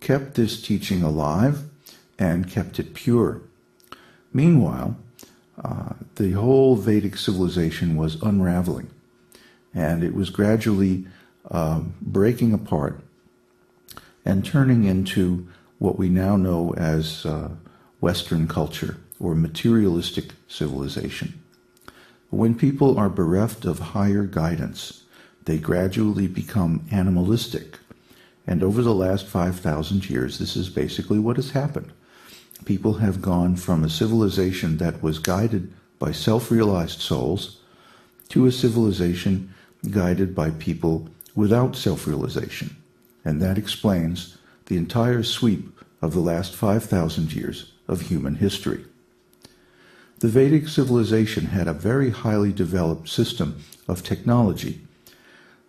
kept this teaching alive and kept it pure. Meanwhile, the whole Vedic civilization was unraveling, and it was gradually breaking apart and turning into what we now know as Western culture or materialistic civilization. When people are bereft of higher guidance, they gradually become animalistic. And over the last 5,000 years, this is basically what has happened. People have gone from a civilization that was guided by self-realized souls to a civilization guided by people without self-realization. And that explains the entire sweep of the last 5,000 years of human history. The Vedic civilization had a very highly developed system of technology,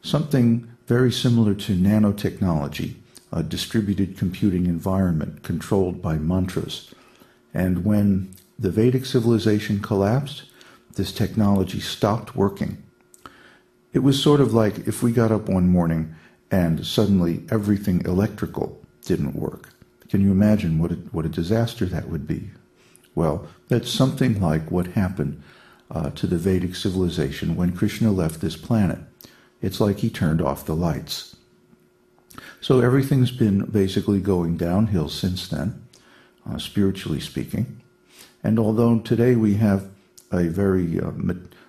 something very similar to nanotechnology, a distributed computing environment controlled by mantras. And when the Vedic civilization collapsed, this technology stopped working. It was sort of like if we got up one morning and suddenly everything electrical didn't work. Can you imagine what a disaster that would be? Well, that's something like what happened to the Vedic civilization when Krishna left this planet. It's like he turned off the lights. So everything's been basically going downhill since then, spiritually speaking. And although today we have a very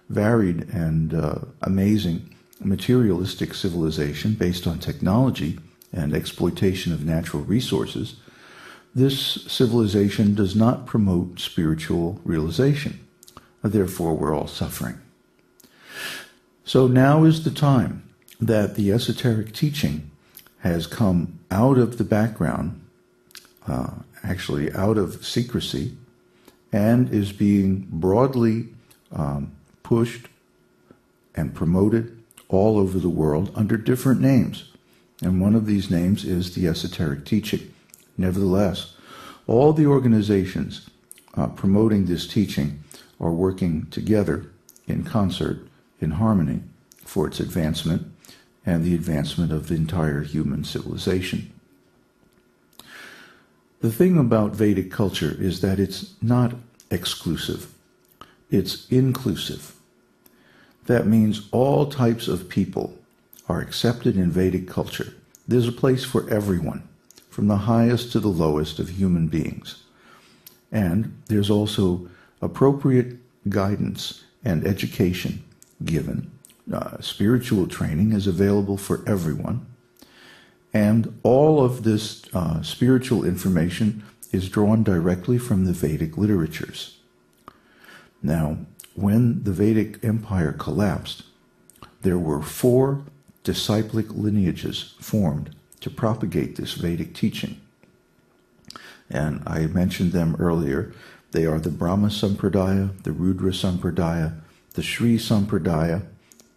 varied and amazing materialistic civilization based on technology and exploitation of natural resources, this civilization does not promote spiritual realization. Therefore, we're all suffering. So now is the time that the esoteric teaching has come out of the background, actually out of secrecy, and is being broadly pushed and promoted all over the world under different names. And one of these names is the esoteric teaching. Nevertheless, all the organizations promoting this teaching are working together in concert, in harmony, for its advancement and the advancement of the entire human civilization. The thing about Vedic culture is that it's not exclusive, it's inclusive. That means all types of people are accepted in Vedic culture. There's a place for everyone, from the highest to the lowest of human beings. And there's also appropriate guidance and education given. Spiritual training is available for everyone. And all of this spiritual information is drawn directly from the Vedic literatures. Now, when the Vedic Empire collapsed, there were 4 disciplic lineages formed to propagate this Vedic teaching. And I mentioned them earlier. They are the Brahma Sampradaya, the Rudra Sampradaya, the Shri Sampradaya,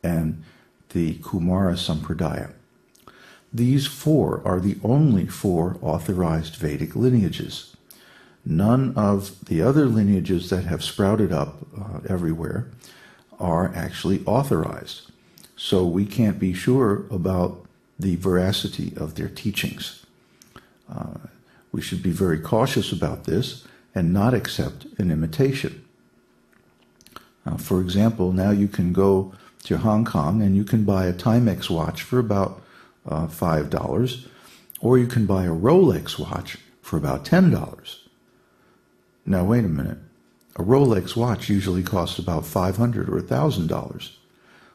and the Kumara Sampradaya. These 4 are the only 4 authorized Vedic lineages. None of the other lineages that have sprouted up everywhere are actually authorized. So we can't be sure about the veracity of their teachings. We should be very cautious about this and not accept an imitation. For example, now you can go to Hong Kong and you can buy a Timex watch for about $5, or you can buy a Rolex watch for about $10. Now wait a minute. A Rolex watch usually costs about $500 or $1,000.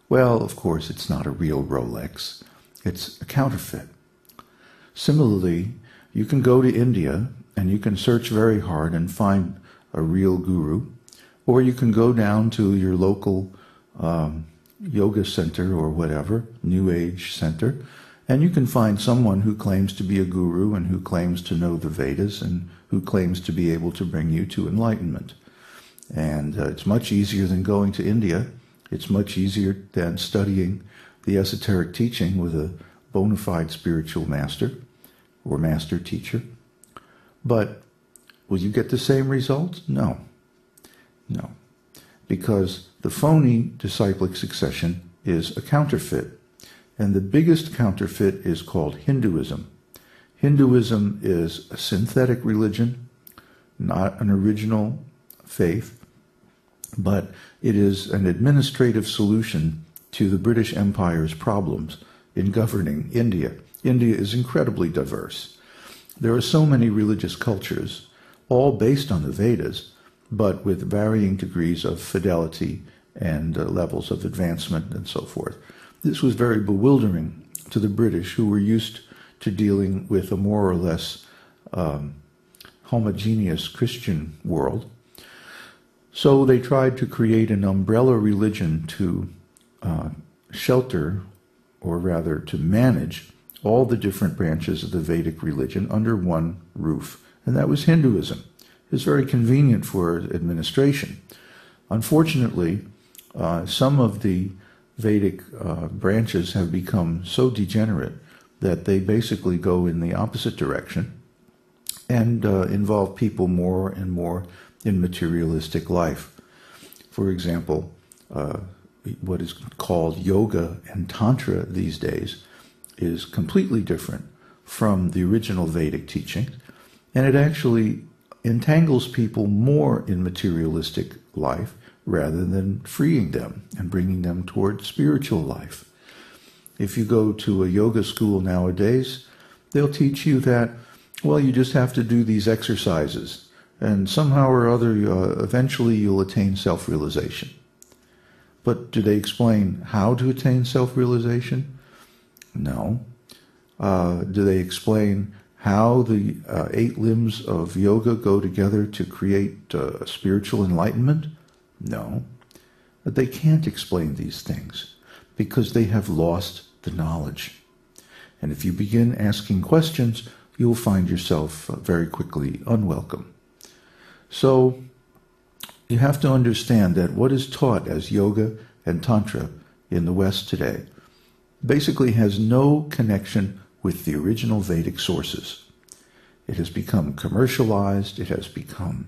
Well, of course, it's not a real Rolex. It's a counterfeit. Similarly, you can go to India and you can search very hard and find a real guru, or you can go down to your local yoga center or whatever, New Age center, and you can find someone who claims to be a guru and who claims to know the Vedas and who claims to be able to bring you to enlightenment. And it's much easier than going to India. It's much easier than studying the esoteric teaching with a bona fide spiritual master or master teacher. But will you get the same results? No. No. Because the phony disciplic succession is a counterfeit. And the biggest counterfeit is called Hinduism. Hinduism is a synthetic religion, not an original faith, but it is an administrative solution to the British Empire's problems in governing India. India is incredibly diverse. There are so many religious cultures, all based on the Vedas, but with varying degrees of fidelity and levels of advancement and so forth. This was very bewildering to the British, who were used to dealing with a more or less homogeneous Christian world. So they tried to create an umbrella religion to shelter, or rather to manage, all the different branches of the Vedic religion under one roof, and that was Hinduism. It's very convenient for administration. Unfortunately, some of the Vedic branches have become so degenerate that they basically go in the opposite direction and involve people more and more in materialistic life. For example, what is called yoga and tantra these days is completely different from the original Vedic teaching, and it actually entangles people more in materialistic life rather than freeing them and bringing them toward spiritual life. If you go to a yoga school nowadays, they'll teach you that, well, you just have to do these exercises, and somehow or other, eventually you'll attain self-realization. But do they explain how to attain self-realization? No. Do they explain how the 8 limbs of yoga go together to create spiritual enlightenment? No. But they can't explain these things because they have lost the knowledge. And if you begin asking questions, you'll find yourself very quickly unwelcome. So you have to understand that what is taught as yoga and tantra in the West today basically has no connection with the original Vedic sources. It has become commercialized, it has become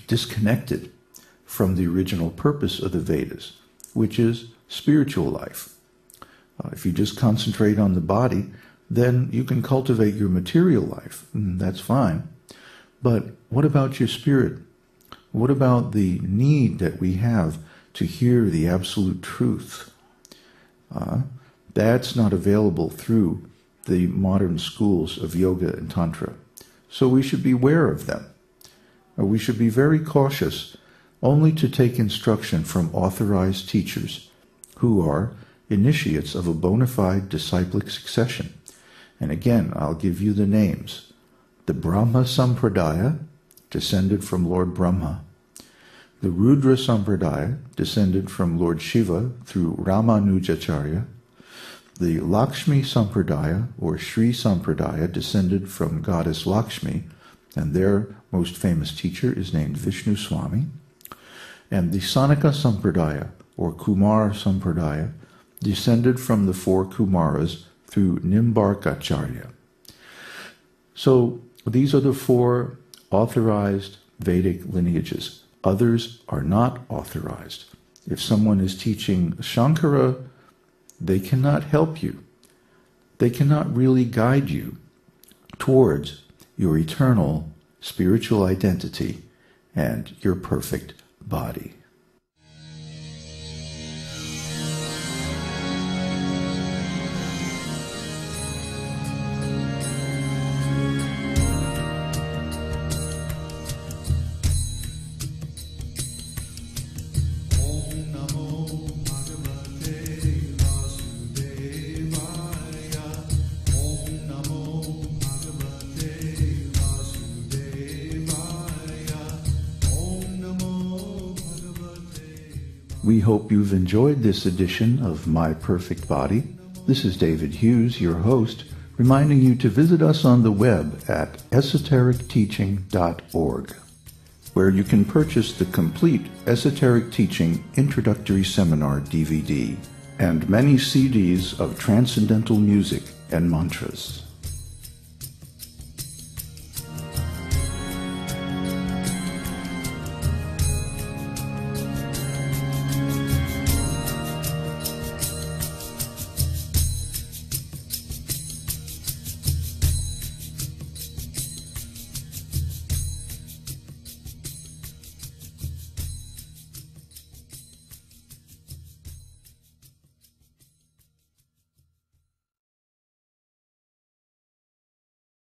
disconnected from the original purpose of the Vedas, which is spiritual life. If you just concentrate on the body, then you can cultivate your material life. That's fine. But what about your spirit? What about the need that we have to hear the absolute truth? That's not available through the modern schools of yoga and tantra. So we should be aware of them. We should be very cautious only to take instruction from authorized teachers who are initiates of a bona fide disciplic succession. And again, I'll give you the names. The Brahma Sampradaya, descended from Lord Brahma. The Rudra Sampradaya, descended from Lord Shiva through Ramanujacharya. The Lakshmi Sampradaya, or Sri Sampradaya, descended from Goddess Lakshmi, and their most famous teacher is named Vishnu Swami. And the Sanaka Sampradaya, or Kumar Sampradaya, descended from the 4 Kumaras through Nimbarkacharya. So these are the 4 authorized Vedic lineages. Others are not authorized. If someone is teaching Shankara, they cannot help you. They cannot really guide you towards your eternal spiritual identity and your perfect body. We hope you've enjoyed this edition of My Perfect Body. This is David Hughes, your host, reminding you to visit us on the web at esotericteaching.org, where you can purchase the complete Esoteric Teaching Introductory Seminar DVD and many CDs of transcendental music and mantras.